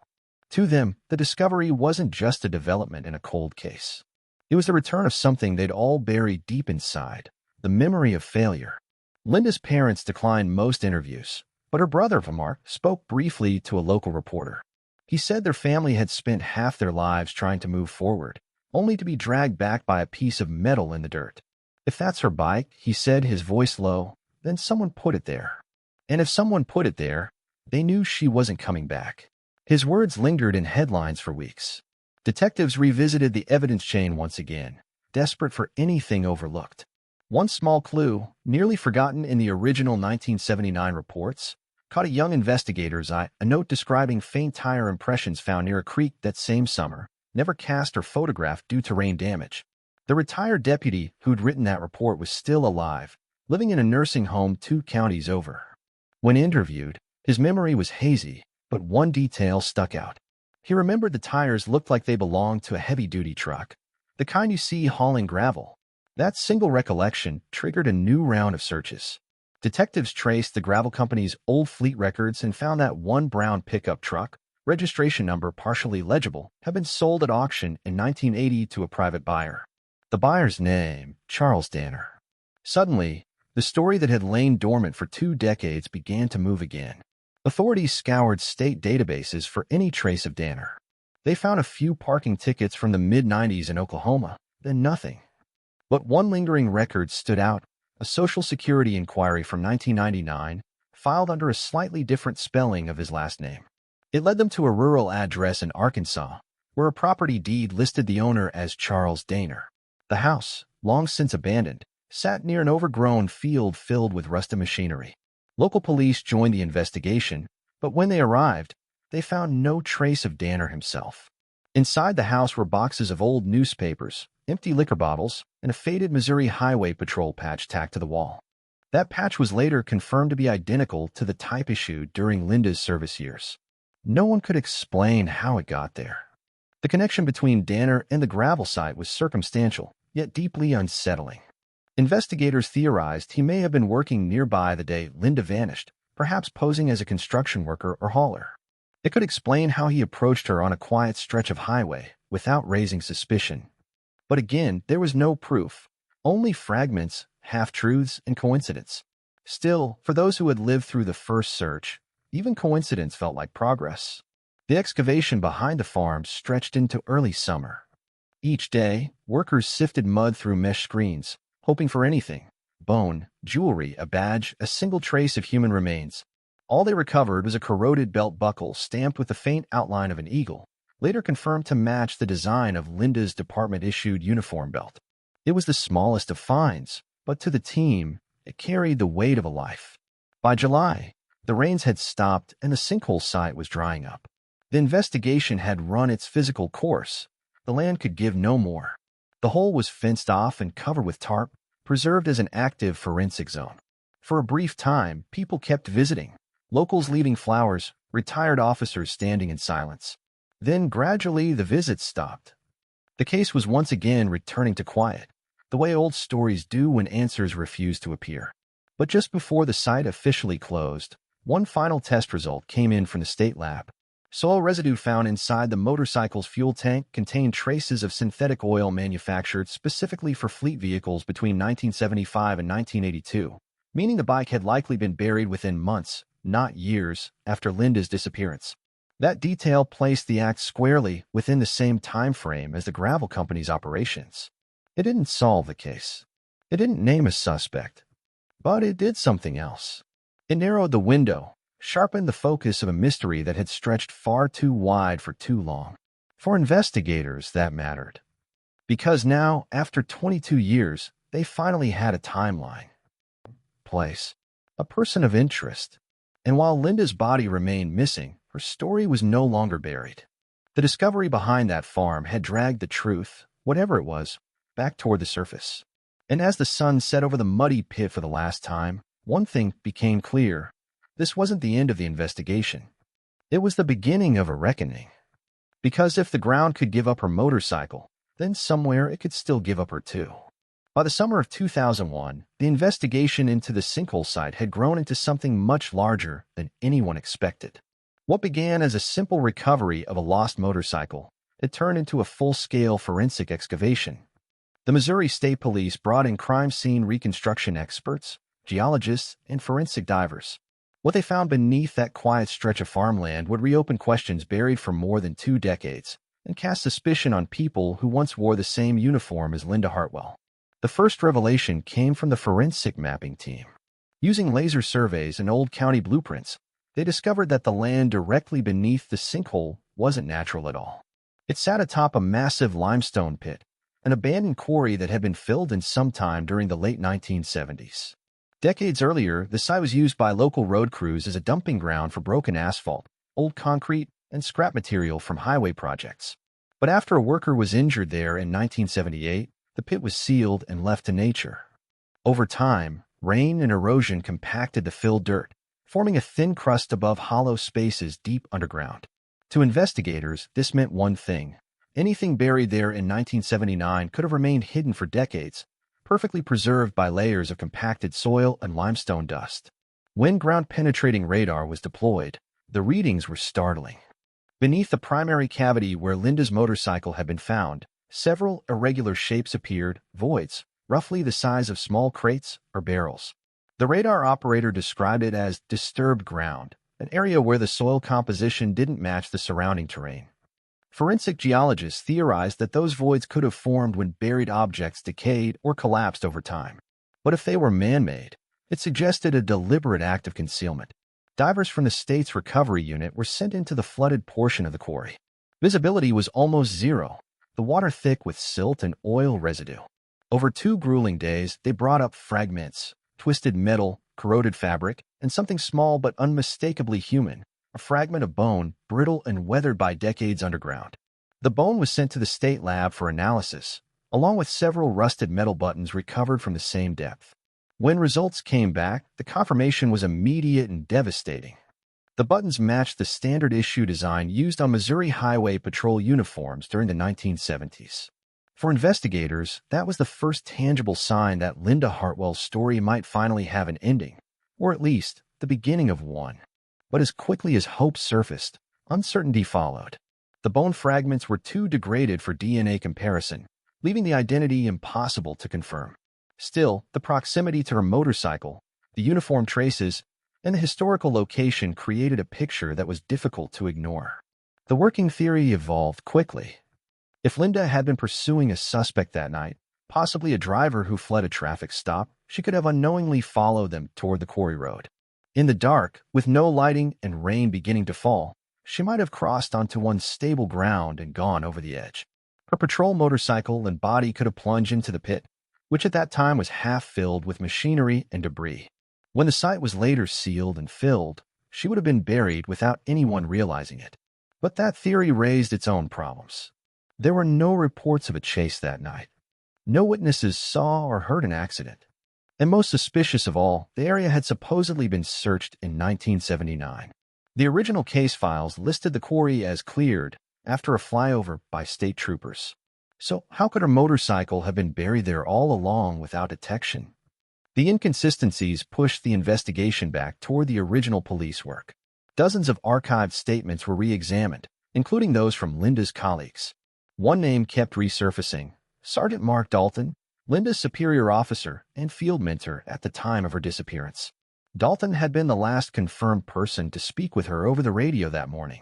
To them, the discovery wasn't just a development in a cold case. It was the return of something they'd all buried deep inside, the memory of failure. Linda's parents declined most interviews, but her brother, Mark, spoke briefly to a local reporter. He said their family had spent half their lives trying to move forward, only to be dragged back by a piece of metal in the dirt. "If that's her bike," he said, his voice low, "then someone put it there. And if someone put it there, they knew she wasn't coming back." His words lingered in headlines for weeks. Detectives revisited the evidence chain once again, desperate for anything overlooked. One small clue, nearly forgotten in the original 1979 reports, caught a young investigator's eye, a note describing faint tire impressions found near a creek that same summer, never cast or photographed due to rain damage. The retired deputy who'd written that report was still alive, living in a nursing home 2 counties over. When interviewed, his memory was hazy, but one detail stuck out. He remembered the tires looked like they belonged to a heavy-duty truck, the kind you see hauling gravel. That single recollection triggered a new round of searches. Detectives traced the gravel company's old fleet records and found that one brown pickup truck, registration number partially legible, had been sold at auction in 1980 to a private buyer. The buyer's name, Charles Danner. Suddenly, the story that had lain dormant for 2 decades began to move again. Authorities scoured state databases for any trace of Danner. They found a few parking tickets from the mid-90s in Oklahoma, then nothing. But one lingering record stood out, a Social Security inquiry from 1999, filed under a slightly different spelling of his last name. It led them to a rural address in Arkansas, where a property deed listed the owner as Charles Danner. The house, long since abandoned, sat near an overgrown field filled with rusted machinery. Local police joined the investigation, but when they arrived, they found no trace of Danner himself. Inside the house were boxes of old newspapers, empty liquor bottles, and a faded Missouri Highway Patrol patch tacked to the wall. That patch was later confirmed to be identical to the type issued during Linda's service years. No one could explain how it got there. The connection between Danner and the gravel site was circumstantial, yet deeply unsettling. Investigators theorized he may have been working nearby the day Linda vanished, perhaps posing as a construction worker or hauler. It could explain how he approached her on a quiet stretch of highway without raising suspicion. But again, there was no proof, only fragments, half-truths, and coincidence. Still, for those who had lived through the first search, even coincidence felt like progress. The excavation behind the farm stretched into early summer. Each day, workers sifted mud through mesh screens, hoping for anything: bone, jewelry, a badge, a single trace of human remains. All they recovered was a corroded belt buckle stamped with the faint outline of an eagle, later confirmed to match the design of Linda's department-issued uniform belt. It was the smallest of finds, but to the team, it carried the weight of a life. By July, the rains had stopped and the sinkhole site was drying up. The investigation had run its physical course. The land could give no more. The hole was fenced off and covered with tarp, preserved as an active forensic zone. For a brief time, people kept visiting, locals leaving flowers, retired officers standing in silence. Then gradually the visits stopped. The case was once again returning to quiet, the way old stories do when answers refuse to appear. But just before the site officially closed, one final test result came in from the state lab. Soil residue found inside the motorcycle's fuel tank contained traces of synthetic oil manufactured specifically for fleet vehicles between 1975 and 1982, meaning the bike had likely been buried within months, not years, after Linda's disappearance. That detail placed the act squarely within the same time frame as the gravel company's operations. It didn't solve the case. It didn't name a suspect. But it did something else. It narrowed the window, sharpened the focus of a mystery that had stretched far too wide for too long. For investigators, that mattered. Because now, after 22 years, they finally had a timeline, place, a person of interest. And while Linda's body remained missing, her story was no longer buried. The discovery behind that farm had dragged the truth, whatever it was, back toward the surface. And as the sun set over the muddy pit for the last time, one thing became clear. This wasn't the end of the investigation. It was the beginning of a reckoning. Because if the ground could give up her motorcycle, then somewhere it could still give up her too. By the summer of 2001, the investigation into the sinkhole site had grown into something much larger than anyone expected. What began as a simple recovery of a lost motorcycle had turned into a full-scale forensic excavation. The Missouri State Police brought in crime scene reconstruction experts, geologists, and forensic divers. What they found beneath that quiet stretch of farmland would reopen questions buried for more than 2 decades and cast suspicion on people who once wore the same uniform as Linda Hartwell. The first revelation came from the forensic mapping team. Using laser surveys and old county blueprints, they discovered that the land directly beneath the sinkhole wasn't natural at all. It sat atop a massive limestone pit, an abandoned quarry that had been filled in some time during the late 1970s. Decades earlier, the site was used by local road crews as a dumping ground for broken asphalt, old concrete, and scrap material from highway projects. But after a worker was injured there in 1978, the pit was sealed and left to nature. Over time, rain and erosion compacted the filled dirt, forming a thin crust above hollow spaces deep underground. To investigators, this meant one thing. Anything buried there in 1979 could have remained hidden for decades, perfectly preserved by layers of compacted soil and limestone dust. When ground-penetrating radar was deployed, the readings were startling. Beneath the primary cavity where Linda's motorcycle had been found, several irregular shapes appeared, voids, roughly the size of small crates or barrels. The radar operator described it as disturbed ground, an area where the soil composition didn't match the surrounding terrain. Forensic geologists theorized that those voids could have formed when buried objects decayed or collapsed over time. But if they were man-made, it suggested a deliberate act of concealment. Divers from the state's recovery unit were sent into the flooded portion of the quarry. Visibility was almost zero, the water thick with silt and oil residue. Over 2 grueling days, they brought up fragments, twisted metal, corroded fabric, and something small but unmistakably human, a fragment of bone, brittle and weathered by decades underground. The bone was sent to the state lab for analysis, along with several rusted metal buttons recovered from the same depth. When results came back, the confirmation was immediate and devastating. The buttons matched the standard issue design used on Missouri Highway Patrol uniforms during the 1970s. For investigators, that was the first tangible sign that Linda Hartwell's story might finally have an ending, or at least the beginning of one. But as quickly as hope surfaced, uncertainty followed. The bone fragments were too degraded for DNA comparison, leaving the identity impossible to confirm. Still, the proximity to her motorcycle, the uniform traces, and the historical location created a picture that was difficult to ignore. The working theory evolved quickly. If Linda had been pursuing a suspect that night, possibly a driver who fled a traffic stop, she could have unknowingly followed them toward the quarry road. In the dark, with no lighting and rain beginning to fall, she might have crossed onto unstable ground and gone over the edge. Her patrol motorcycle and body could have plunged into the pit, which at that time was half filled with machinery and debris. When the site was later sealed and filled, she would have been buried without anyone realizing it. But that theory raised its own problems. There were no reports of a chase that night. No witnesses saw or heard an accident. And most suspicious of all, the area had supposedly been searched in 1979. The original case files listed the quarry as cleared after a flyover by state troopers. So how could her motorcycle have been buried there all along without detection? The inconsistencies pushed the investigation back toward the original police work. Dozens of archived statements were re-examined, including those from Linda's colleagues. One name kept resurfacing: Sergeant Mark Dalton, Linda's superior officer and field mentor at the time of her disappearance. Dalton had been the last confirmed person to speak with her over the radio that morning.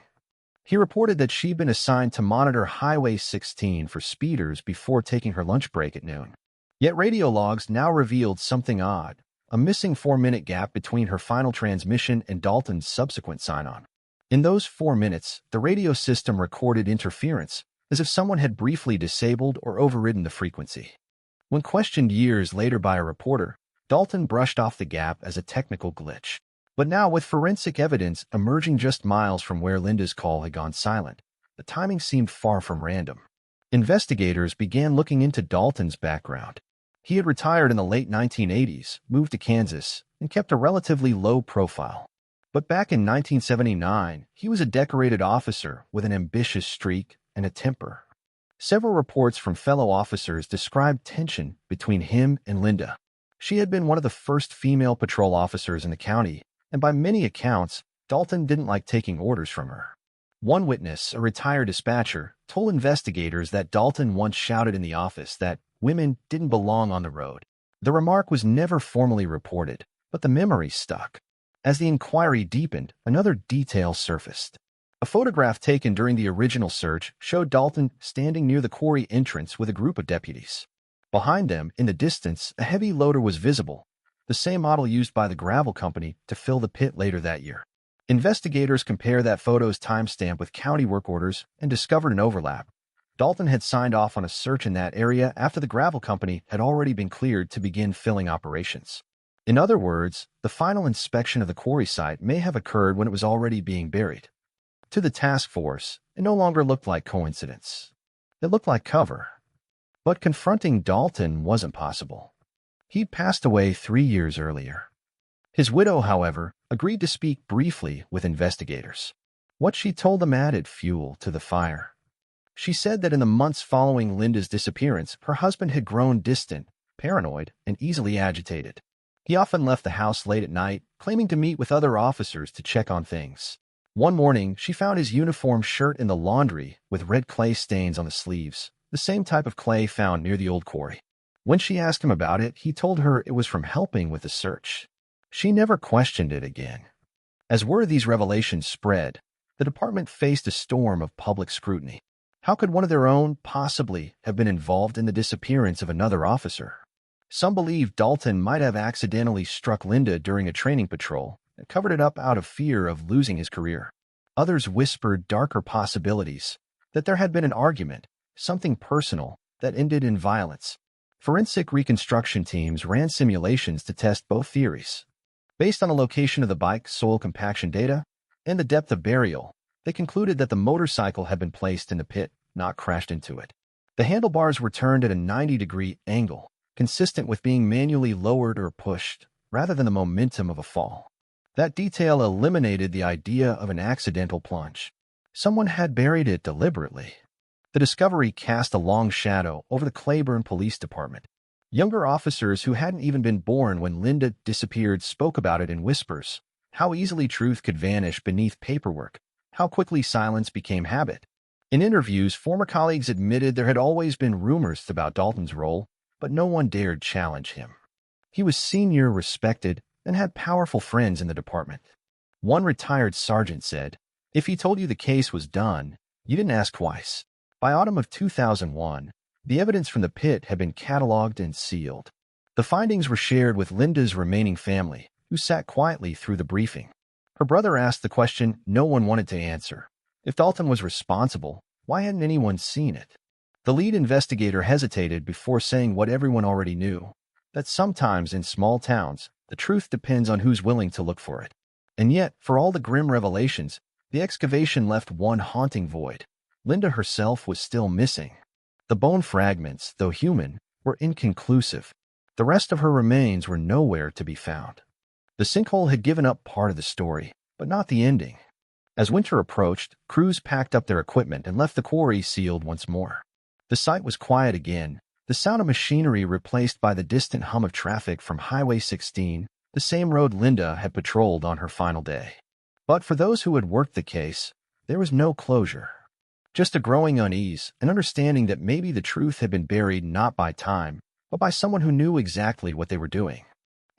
He reported that she'd been assigned to monitor Highway 16 for speeders before taking her lunch break at noon. Yet radio logs now revealed something odd, a missing 4-minute gap between her final transmission and Dalton's subsequent sign-on. In those 4 minutes, the radio system recorded interference, as if someone had briefly disabled or overridden the frequency. When questioned years later by a reporter, Dalton brushed off the gap as a technical glitch. But now, with forensic evidence emerging just miles from where Linda's call had gone silent, the timing seemed far from random. Investigators began looking into Dalton's background. He had retired in the late 1980s, moved to Kansas, and kept a relatively low profile. But back in 1979, he was a decorated officer with an ambitious streak and a temper. Several reports from fellow officers described tension between him and Linda. She had been one of the first female patrol officers in the county, and by many accounts, Dalton didn't like taking orders from her. One witness, a retired dispatcher, told investigators that Dalton once shouted in the office that women didn't belong on the road. The remark was never formally reported, but the memory stuck. As the inquiry deepened, another detail surfaced. A photograph taken during the original search showed Dalton standing near the quarry entrance with a group of deputies. Behind them, in the distance, a heavy loader was visible, the same model used by the gravel company to fill the pit later that year. Investigators compared that photo's timestamp with county work orders and discovered an overlap. Dalton had signed off on a search in that area after the gravel company had already been cleared to begin filling operations. In other words, the final inspection of the quarry site may have occurred when it was already being buried. To the task force, it no longer looked like coincidence. It looked like cover. But confronting Dalton wasn't possible. He'd passed away 3 years earlier. His widow, however, agreed to speak briefly with investigators. What she told them added fuel to the fire. She said that in the months following Linda's disappearance, her husband had grown distant, paranoid, and easily agitated. He often left the house late at night, claiming to meet with other officers to check on things. One morning, she found his uniform shirt in the laundry with red clay stains on the sleeves, the same type of clay found near the old quarry. When she asked him about it, he told her it was from helping with the search. She never questioned it again. As word of these revelations spread, the department faced a storm of public scrutiny. How could one of their own possibly have been involved in the disappearance of another officer? Some believed Dalton might have accidentally struck Linda during a training patrol and covered it up out of fear of losing his career. Others whispered darker possibilities, that there had been an argument, something personal, that ended in violence. Forensic reconstruction teams ran simulations to test both theories. Based on the location of the bike, soil compaction data, and the depth of burial, they concluded that the motorcycle had been placed in the pit, not crashed into it. The handlebars were turned at a 90-degree angle, consistent with being manually lowered or pushed, rather than the momentum of a fall. That detail eliminated the idea of an accidental plunge. Someone had buried it deliberately. The discovery cast a long shadow over the Claiborne Police Department. Younger officers who hadn't even been born when Linda disappeared spoke about it in whispers. How easily truth could vanish beneath paperwork. How quickly silence became habit. In interviews, former colleagues admitted there had always been rumors about Dalton's role, but no one dared challenge him. He was senior, respected, and had powerful friends in the department. One retired sergeant said, "If he told you the case was done, you didn't ask twice." By autumn of 2001, the evidence from the pit had been cataloged and sealed. The findings were shared with Linda's remaining family, who sat quietly through the briefing. Her brother asked the question no one wanted to answer. If Dalton was responsible, why hadn't anyone seen it? The lead investigator hesitated before saying what everyone already knew, that sometimes in small towns, the truth depends on who's willing to look for it. And yet, for all the grim revelations, the excavation left one haunting void. Linda herself was still missing. The bone fragments, though human, were inconclusive. The rest of her remains were nowhere to be found. The sinkhole had given up part of the story, but not the ending. As winter approached, crews packed up their equipment and left the quarry sealed once more. The site was quiet again, the sound of machinery replaced by the distant hum of traffic from Highway 16, the same road Linda had patrolled on her final day. But for those who had worked the case, there was no closure. Just a growing unease, an understanding that maybe the truth had been buried not by time, but by someone who knew exactly what they were doing.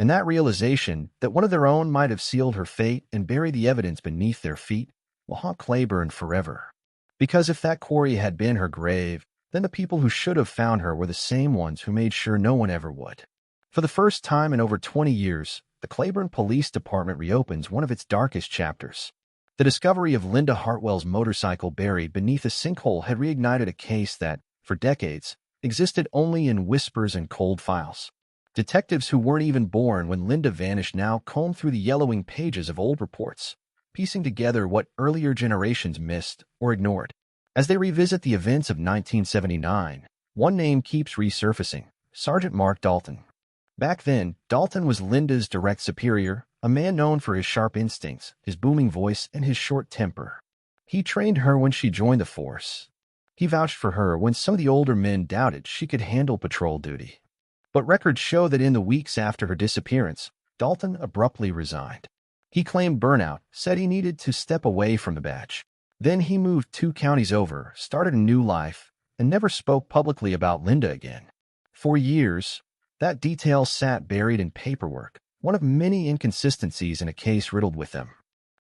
And that realization that one of their own might have sealed her fate and buried the evidence beneath their feet will haunt Claiborne forever. Because if that quarry had been her grave, then the people who should have found her were the same ones who made sure no one ever would. For the first time in over 20 years, the Claiborne Police Department reopens one of its darkest chapters. The discovery of Linda Hartwell's motorcycle buried beneath a sinkhole had reignited a case that, for decades, existed only in whispers and cold files. Detectives who weren't even born when Linda vanished now combed through the yellowing pages of old reports, piecing together what earlier generations missed or ignored. As they revisit the events of 1979, one name keeps resurfacing: Sergeant Mark Dalton. Back then, Dalton was Linda's direct superior, a man known for his sharp instincts, his booming voice, and his short temper. He trained her when she joined the force. He vouched for her when some of the older men doubted she could handle patrol duty. But records show that in the weeks after her disappearance, Dalton abruptly resigned. He claimed burnout, said he needed to step away from the badge. Then he moved 2 counties over, started a new life, and never spoke publicly about Linda again. For years, that detail sat buried in paperwork, one of many inconsistencies in a case riddled with them.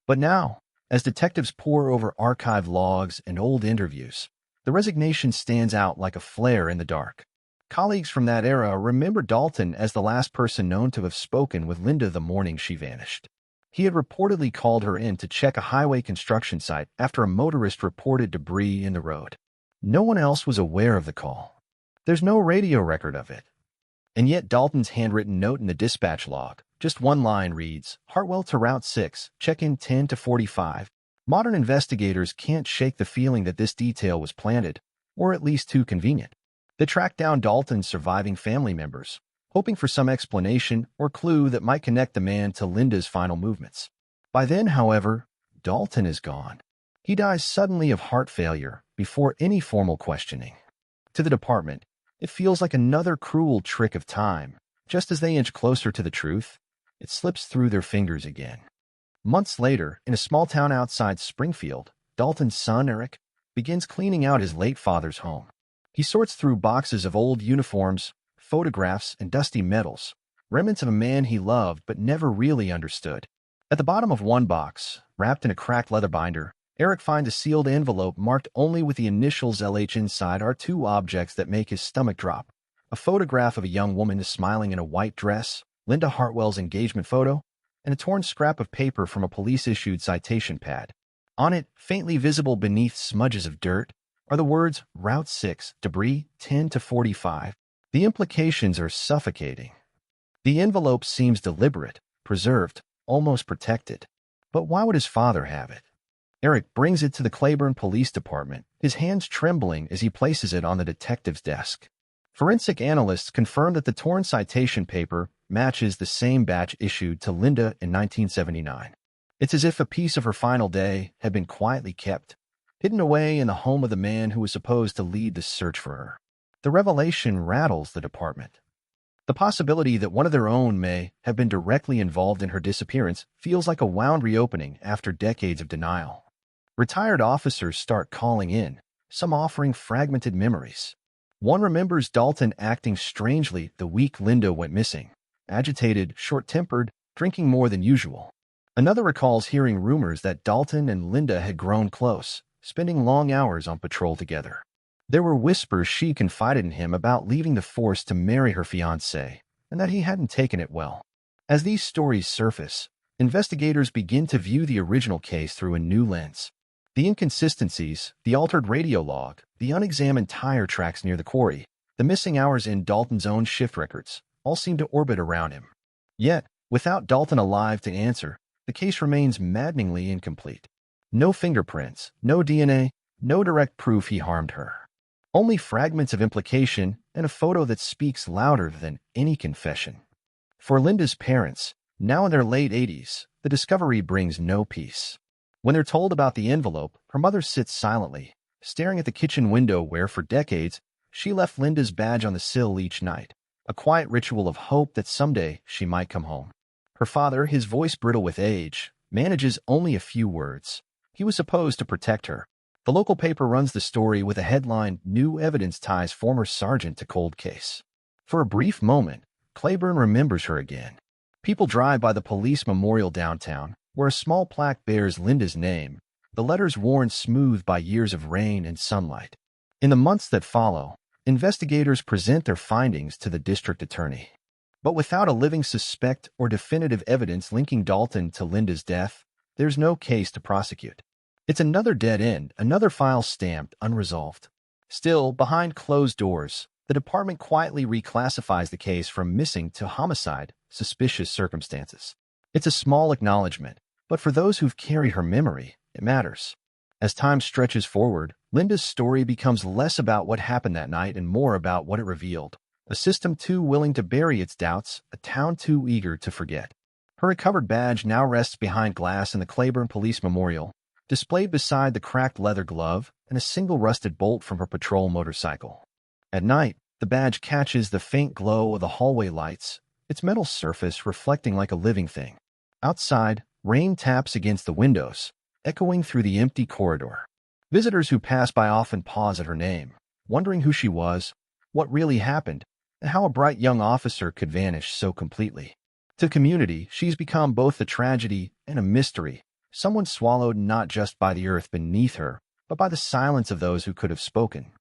But now, as detectives pore over archived logs and old interviews, the resignation stands out like a flare in the dark. Colleagues from that era remember Dalton as the last person known to have spoken with Linda the morning she vanished. He had reportedly called her in to check a highway construction site after a motorist reported debris in the road. No one else was aware of the call. There's no radio record of it. And yet Dalton's handwritten note in the dispatch log, just one line, reads, "Hartwell to Route 6, check-in 10 to 45. Modern investigators can't shake the feeling that this detail was planted, or at least too convenient. They tracked down Dalton's surviving family members, hoping for some explanation or clue that might connect the man to Linda's final movements. By then, however, Dalton is gone. He dies suddenly of heart failure before any formal questioning. To the department, It feels like another cruel trick of time. Just as they inch closer to the truth, it slips through their fingers again. Months later, in a small town outside Springfield, Dalton's son, Eric, begins cleaning out his late father's home. He sorts through boxes of old uniforms, photographs, and dusty medals, remnants of a man he loved but never really understood. At the bottom of one box, wrapped in a cracked leather binder, Eric finds a sealed envelope marked only with the initials LH inside are two objects that make his stomach drop. A photograph of a young woman smiling in a white dress, Linda Hartwell's engagement photo, and a torn scrap of paper from a police-issued citation pad. On it, faintly visible beneath smudges of dirt, are the words Route 6, debris 10 to 45. The implications are suffocating. The envelope seems deliberate, preserved, almost protected. But why would his father have it? Eric brings it to the Claiborne Police Department, his hands trembling as he places it on the detective's desk. Forensic analysts confirm that the torn citation paper matches the same batch issued to Linda in 1979. It's as if a piece of her final day had been quietly kept, hidden away in the home of the man who was supposed to lead the search for her. The revelation rattles the department. The possibility that one of their own may have been directly involved in her disappearance feels like a wound reopening after decades of denial. Retired officers start calling in, some offering fragmented memories. One remembers Dalton acting strangely the week Linda went missing, agitated, short-tempered, drinking more than usual. Another recalls hearing rumors that Dalton and Linda had grown close, spending long hours on patrol together. There were whispers she confided in him about leaving the force to marry her fiancé, and that he hadn't taken it well. As these stories surface, investigators begin to view the original case through a new lens. The inconsistencies, the altered radio log, the unexamined tire tracks near the quarry, the missing hours in Dalton's own shift records, all seem to orbit around him. Yet, without Dalton alive to answer, the case remains maddeningly incomplete. No fingerprints, no DNA, no direct proof he harmed her. Only fragments of implication and a photo that speaks louder than any confession. For Linda's parents, now in their late 80s, the discovery brings no peace. When they're told about the envelope, her mother sits silently, staring at the kitchen window where, for decades, she left Linda's badge on the sill each night, a quiet ritual of hope that someday she might come home. Her father, his voice brittle with age, manages only a few words. He was supposed to protect her. The local paper runs the story with a headline, "New Evidence Ties Former Sergeant to Cold Case." For a brief moment, Claiborne remembers her again. People drive by the police memorial downtown, where a small plaque bears Linda's name, the letters worn smooth by years of rain and sunlight. In the months that follow, investigators present their findings to the district attorney. But without a living suspect or definitive evidence linking Dalton to Linda's death, there's no case to prosecute. It's another dead end, another file stamped unresolved. Still, behind closed doors, the department quietly reclassifies the case from missing to homicide, suspicious circumstances. It's a small acknowledgement, but for those who've carried her memory, it matters. As time stretches forward, Linda's story becomes less about what happened that night and more about what it revealed. A system too willing to bury its doubts, a town too eager to forget. Her recovered badge now rests behind glass in the Claiborne Police Memorial, displayed beside the cracked leather glove and a single rusted bolt from her patrol motorcycle. At night, the badge catches the faint glow of the hallway lights, its metal surface reflecting like a living thing. Outside, rain taps against the windows, echoing through the empty corridor. Visitors who pass by often pause at her name, wondering who she was, what really happened, and how a bright young officer could vanish so completely. To the community, she's become both a tragedy and a mystery, someone swallowed not just by the earth beneath her, but by the silence of those who could have spoken.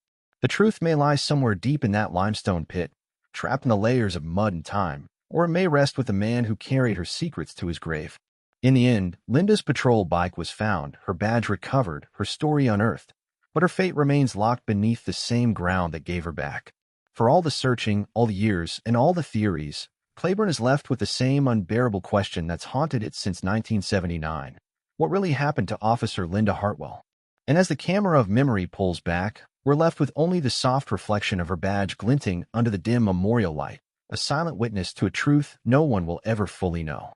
The truth may lie somewhere deep in that limestone pit, trapped in the layers of mud and time, or it may rest with the man who carried her secrets to his grave. In the end, Linda's patrol bike was found, her badge recovered, her story unearthed, but her fate remains locked beneath the same ground that gave her back. For all the searching, all the years, and all the theories, Claiborne is left with the same unbearable question that's haunted it since 1979. What really happened to Officer Linda Hartwell? And as the camera of memory pulls back, we're left with only the soft reflection of her badge glinting under the dim memorial light, a silent witness to a truth no one will ever fully know.